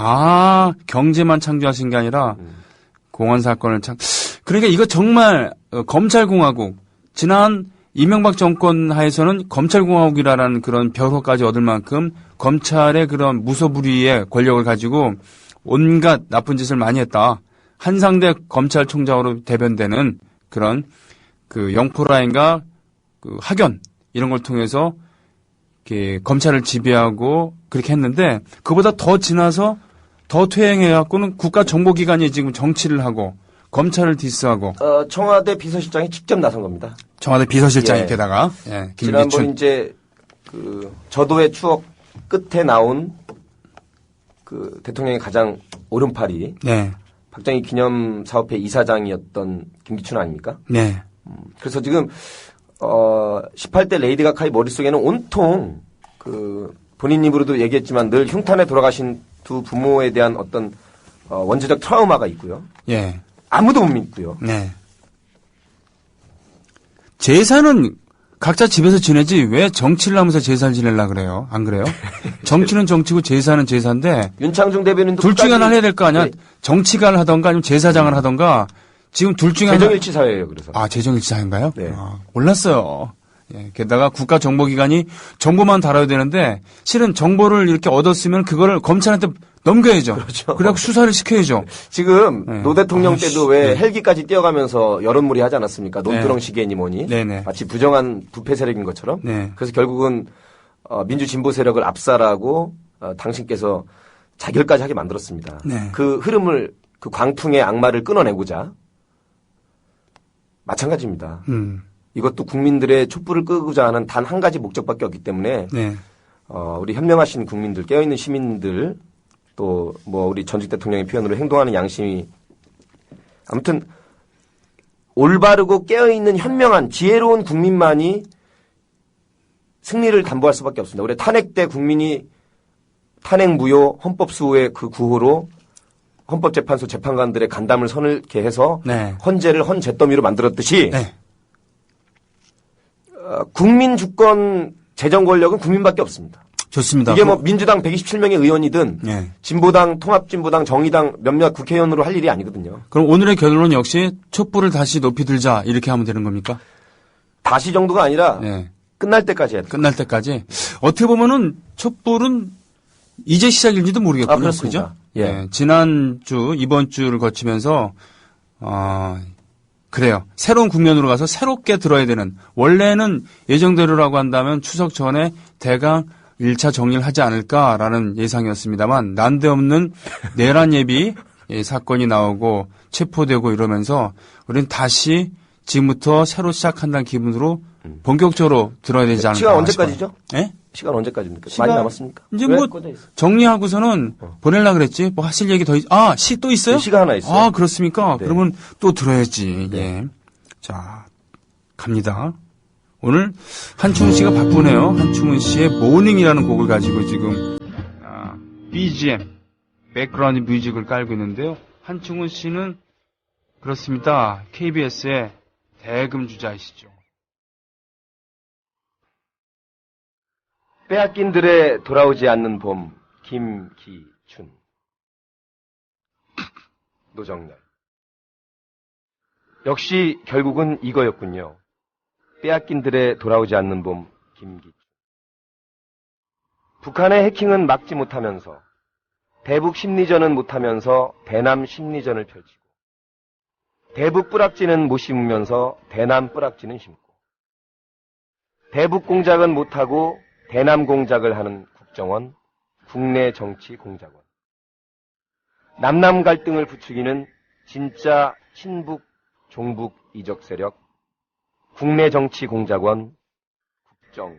S1: 경제만 창조하신 게 아니라 공안 사건을 그러니까 이거 정말 검찰공화국 지난 이명박 정권 하에서는 검찰공화국이라는 그런 별호까지 얻을 만큼 검찰의 그런 무소불위의 권력을 가지고 온갖 나쁜 짓을 많이 했다. 한상대 검찰총장으로 대변되는 그런 그 영포라인과 그 학연 이런 걸 통해서 이렇게 검찰을 지배하고 그렇게 했는데 그보다 더 지나서 더 퇴행해갖고는 국가정보기관이 지금 정치를 하고 검찰을 디스하고
S2: 청와대 비서실장이 직접 나선 겁니다.
S1: 청와대 비서실장이
S2: 예.
S1: 게다가
S2: 지난번 이제 그 저도의 추억 끝에 나온 그 대통령의 가장 오른팔이
S1: 네.
S2: 박정희 기념사업회 이사장이었던 김기춘 아닙니까?
S1: 네.
S2: 그래서 지금 18대 레이디 가가의 머릿속에는 온통 그 본인 입으로도 얘기했지만 늘 흉탄에 돌아가신 두 부모에 대한 어떤 원죄적 트라우마가 있고요.
S1: 예.
S2: 아무도 못 믿고요.
S1: 네. 제사는 각자 집에서 지내지 왜 정치를 하면서 제사를 지내려고 그래요? 안 그래요? 정치는 정치고 제사는 제사인데
S2: 윤창중 대변인도
S1: 둘 중에 하나 해야 될 거 아니야? 네. 정치가를 하던가 아니면 제사장을 하던가 지금 둘 중에 하나.
S2: 재정일치 사회예요. 그래서.
S1: 재정일치 사회인가요?
S2: 네.
S1: 몰랐어요. 예, 게다가 국가정보기관이 정보만 다뤄야 되는데 실은 정보를 이렇게 얻었으면 그거를 검찰한테 넘겨야죠.
S2: 그렇죠.
S1: 그래갖고 수사를 시켜야죠.
S2: 지금 노 대통령 때도 왜
S1: 네.
S2: 헬기까지 뛰어가면서 여론몰이 하지 않았습니까? 논두렁 시계니 뭐니.
S1: 네네.
S2: 마치 부정한 부패 세력인 것처럼.
S1: 네.
S2: 그래서 결국은 민주 진보 세력을 압살하고 당신께서 자결까지 하게 만들었습니다.
S1: 네.
S2: 그 흐름을 그 광풍의 악마를 끊어내고자 마찬가지입니다. 이것도 국민들의 촛불을 끄고자 하는 단 한 가지 목적밖에 없기 때문에
S1: 네.
S2: 우리 현명하신 국민들, 깨어있는 시민들 또 뭐 우리 전직 대통령의 표현으로 행동하는 양심이 아무튼 올바르고 깨어있는 현명한 지혜로운 국민만이 승리를 담보할 수밖에 없습니다. 우리 탄핵 때 국민이 탄핵 무효 헌법 수호의 그 구호로 헌법재판소 재판관들의 간담을 선을케 해서
S1: 네.
S2: 헌재를 헌재더미로 만들었듯이
S1: 네.
S2: 국민 주권 재정 권력은 국민밖에 없습니다.
S1: 좋습니다.
S2: 이게 뭐 민주당 127명의 의원이든
S1: 네.
S2: 진보당, 통합진보당, 정의당 몇몇 국회의원으로 할 일이 아니거든요.
S1: 그럼 오늘의 결론 역시 촛불을 다시 높이 들자 이렇게 하면 되는 겁니까?
S2: 다시 정도가 아니라
S1: 네.
S2: 끝날 때까지 해야 돼요.
S1: 끝날 때까지. 어떻게 보면은 촛불은 이제 시작일지도 모르겠군요.
S2: 그렇습니다.
S1: 그죠?
S2: 예.
S1: 네. 지난주, 이번 주를 거치면서, 그래요. 새로운 국면으로 가서 새롭게 들어야 되는, 원래는 예정대로라고 한다면 추석 전에 대강 1차 정리를 하지 않을까라는 예상이었습니다만, 난데없는 내란 예비 사건이 나오고 체포되고 이러면서 우리는 다시 지금부터 새로 시작한다는 기분으로 본격적으로 들어야 되지 않을까.
S2: 시간 언제까지죠?
S1: 예?
S2: 시간 언제까지입니까? 많이 남았습니까?
S1: 이제 뭐 정리하고서는 보내려고 그랬지. 뭐 하실 얘기 더 시 또 있어요?
S2: 시가 하나 있어요.
S1: 아, 그렇습니까?
S2: 네.
S1: 그러면 또 들어야지.
S2: 네.
S1: 예. 자, 갑니다. 오늘 한충훈 씨가 바쁘네요. 한충훈 씨의 모닝이라는 곡을 가지고 지금 BGM, 백그라운드 뮤직을 깔고 있는데요. 한충훈 씨는 그렇습니다. KBS의 대금 주자이시죠.
S2: 빼앗긴들의 돌아오지 않는 봄, 김기춘. 노정열. 역시 결국은 이거였군요. 빼앗긴들의 돌아오지 않는 봄, 김기춘. 북한의 해킹은 막지 못하면서, 대북 심리전은 못하면서 대남 심리전을 펼치고, 대북 뿌락지는 못 심으면서 대남 뿌락지는 심고, 대북 공작은 못하고 대남 공작을 하는 국정원, 국내 정치 공작원. 남남 갈등을 부추기는 진짜 친북, 종북 이적 세력, 국내 정치 공작원, 국정원.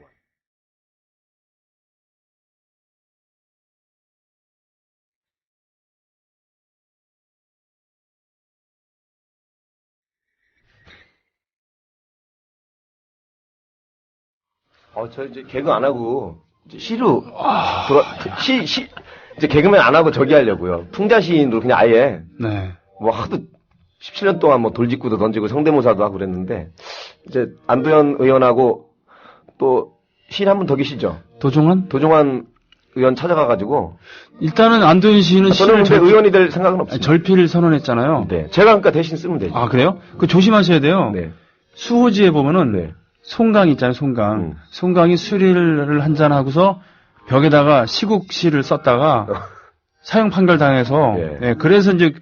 S2: 저 이제 개그 안 하고, 이제 시로, 이제 개그맨 안 하고 저기 하려고요. 풍자시인으로 그냥 아예.
S1: 네.
S2: 뭐 하도 17년 동안 뭐 돌직구도 던지고 성대모사도 하고 그랬는데, 이제 안도현 의원하고 또 시인 한 분 더 계시죠? 도종환 의원 찾아가가지고.
S1: 일단은 안도현 씨는
S2: 저는 근데 의원이 될 생각은 없어요.
S1: 절필을 선언했잖아요.
S2: 네. 제가 그러니까 대신 쓰면 되죠.
S1: 아, 그래요? 그 조심하셔야 돼요.
S2: 네.
S1: 수호지에 보면은
S2: 네.
S1: 송강 있잖아요, 송강. 송강이 수리를 한잔 하고서 벽에다가 시국시를 썼다가 사형 판결 당해서 예, 그래서 이제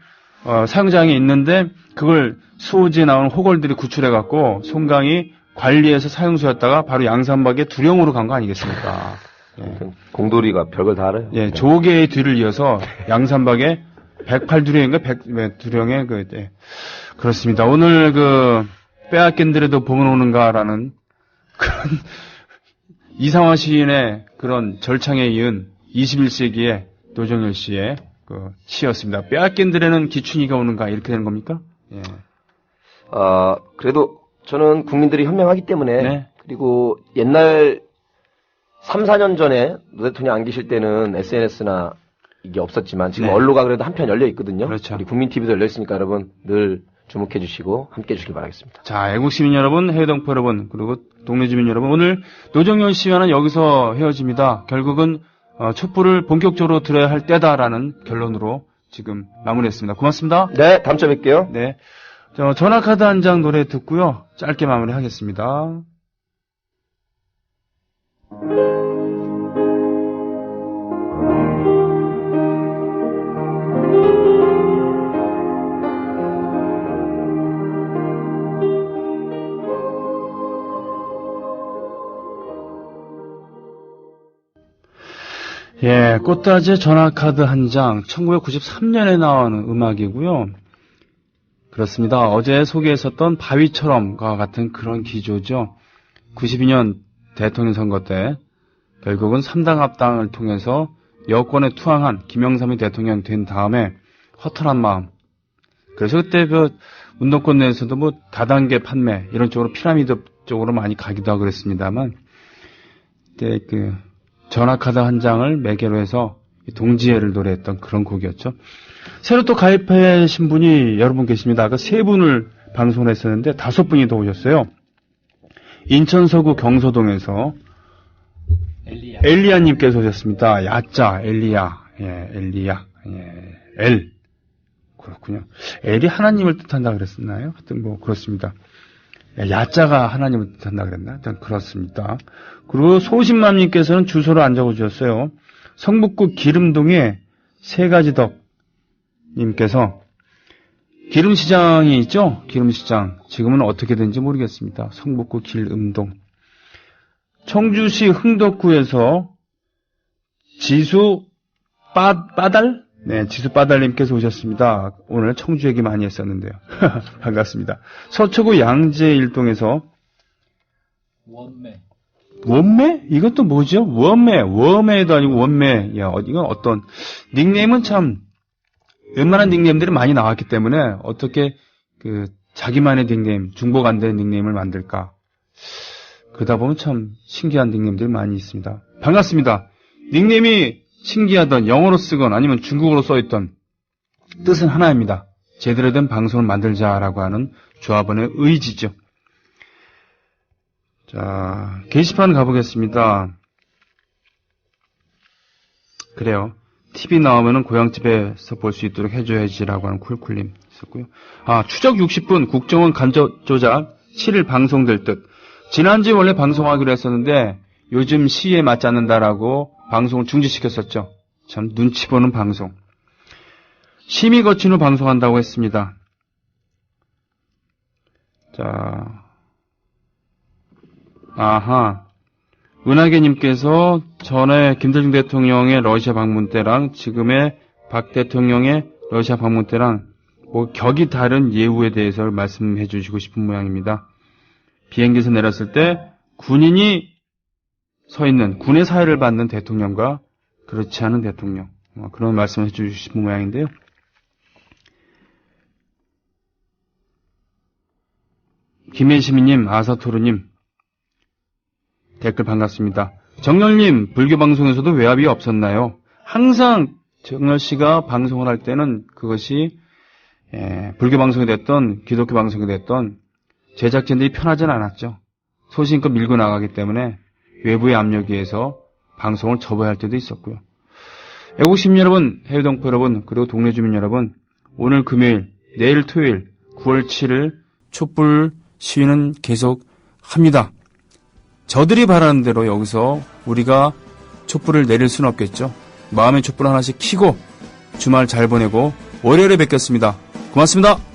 S1: 사형장에 있는데 그걸 수호지에 나오는 호걸들이 구출해 갖고 송강이 관리해서 사형수였다가 바로 양산박에 두령으로 간 거 아니겠습니까? 예.
S2: 공돌이가 별걸 다 알아요.
S1: 예, 조계의 뒤를 이어서 양산박에 108두령인가 100두령의 그렇습니다. 오늘 빼앗긴들에도 봄은 오는가라는 그런 이상화 시인의 그런 절창에 이은 21세기의 노정열 씨의 시였습니다. 빼앗긴들에는 기춘이가 오는가 이렇게 되는 겁니까? 예.
S2: 그래도 저는 국민들이 현명하기 때문에
S1: 네.
S2: 그리고 옛날 3, 4년 전에 노 대통령 안 계실 때는 SNS나 이게 없었지만 지금
S1: 네.
S2: 언로가 그래도 한편 열려 있거든요.
S1: 그렇죠.
S2: 우리 국민TV도 열려 있으니까 여러분 늘 주목해 주시고 함께 해 주시길 바라겠습니다.
S1: 자, 애국시민 여러분, 해외동포 여러분, 그리고 동네 주민 여러분, 오늘 노정열 씨와는 여기서 헤어집니다. 결국은 촛불을 본격적으로 들어야 할 때다라는 결론으로 지금 마무리했습니다. 고맙습니다.
S2: 네, 다음 주에 뵐게요.
S1: 네, 전화카드 한 장 노래 듣고요. 짧게 마무리하겠습니다. 예, 꽃다지의 전화카드 한 장, 1993년에 나온 음악이고요. 그렇습니다. 어제 소개했었던 바위처럼과 같은 그런 기조죠. 92년 대통령 선거 때 결국은 3당 합당을 통해서 여권에 투항한 김영삼이 대통령 된 다음에 허탈한 마음. 그래서 그때 운동권 내에서도 뭐 다단계 판매 이런 쪽으로 피라미드 쪽으로 많이 가기도 하고 그랬습니다만 그때 전화카드 한 장을 매개로 해서 동지애를 노래했던 그런 곡이었죠. 새로 또 가입하신 분이 여러분 계십니다. 아까 3분을 방송을 했었는데 5분이 더 오셨어요. 인천 서구 경서동에서 엘리야님께서 오셨습니다. 야자, 엘리야. 예, 엘리야. 예, 엘. 그렇군요. 엘이 하나님을 뜻한다 그랬었나요? 하여튼 뭐 그렇습니다. 야자가 하나님을 뜻한다 그랬나? 일단 그렇습니다. 그리고 소신맘님께서는 주소를 안 적어주셨어요. 성북구 기름동에 세가지덕님께서 기름시장이 있죠? 기름시장. 지금은 어떻게 된지 모르겠습니다. 성북구 길음동. 청주시 흥덕구에서 지수 빠달? 네, 지수빠달님께서 오셨습니다. 오늘 청주 얘기 많이 했었는데요. 반갑습니다. 서초구 양재일동에서 원매? 이것도 뭐죠? 워매도 아니고 원매. 야, 이건 어떤 닉네임은 참 웬만한 닉네임들이 많이 나왔기 때문에 어떻게 자기만의 닉네임, 중복 안 되는 닉네임을 만들까? 그러다 보면 참 신기한 닉네임들이 많이 있습니다. 반갑습니다. 닉네임이 신기하던 영어로 쓰건 아니면 중국어로 써있던 뜻은 하나입니다. 제대로 된 방송을 만들자라고 하는 조합원의 의지죠. 자, 게시판 가보겠습니다. 그래요. TV 나오면은 고향집에서 볼 수 있도록 해줘야지라고 하는 쿨쿨님 있었고요. 추적 60분 국정원 간접 조작 7일 방송될 듯. 지난주에 원래 방송하기로 했었는데 요즘 시에 맞지 않는다라고 방송을 중지시켰었죠. 참 눈치 보는 방송. 심의 거친 후 방송한다고 했습니다. 자, 은하계님께서 전에 김대중 대통령의 러시아 방문 때랑 지금의 박 대통령의 러시아 방문 때랑 격이 다른 예우에 대해서 말씀해 주시고 싶은 모양입니다. 비행기에서 내렸을 때 군인이 서 있는 군의 사회를 받는 대통령과 그렇지 않은 대통령, 그런 말씀을 해주시고 싶은 모양인데요. 김혜시미님, 아사토르님 댓글 반갑습니다. 정열님, 불교방송에서도 외압이 없었나요? 항상 정열씨가 방송을 할 때는 그것이 불교방송이 됐던 기독교 방송이 됐던 제작진들이 편하진 않았죠. 소신껏 밀고 나가기 때문에 외부의 압력에 의해서 방송을 접어야 할 때도 있었고요. 애국시민 여러분, 해외동포 여러분, 그리고 동네 주민 여러분, 오늘 금요일, 내일 토요일 9월 7일 촛불 시위는 계속 합니다. 저들이 바라는 대로 여기서 우리가 촛불을 내릴 수는 없겠죠. 마음의 촛불 하나씩 켜고 주말 잘 보내고 월요일에 뵙겠습니다. 고맙습니다.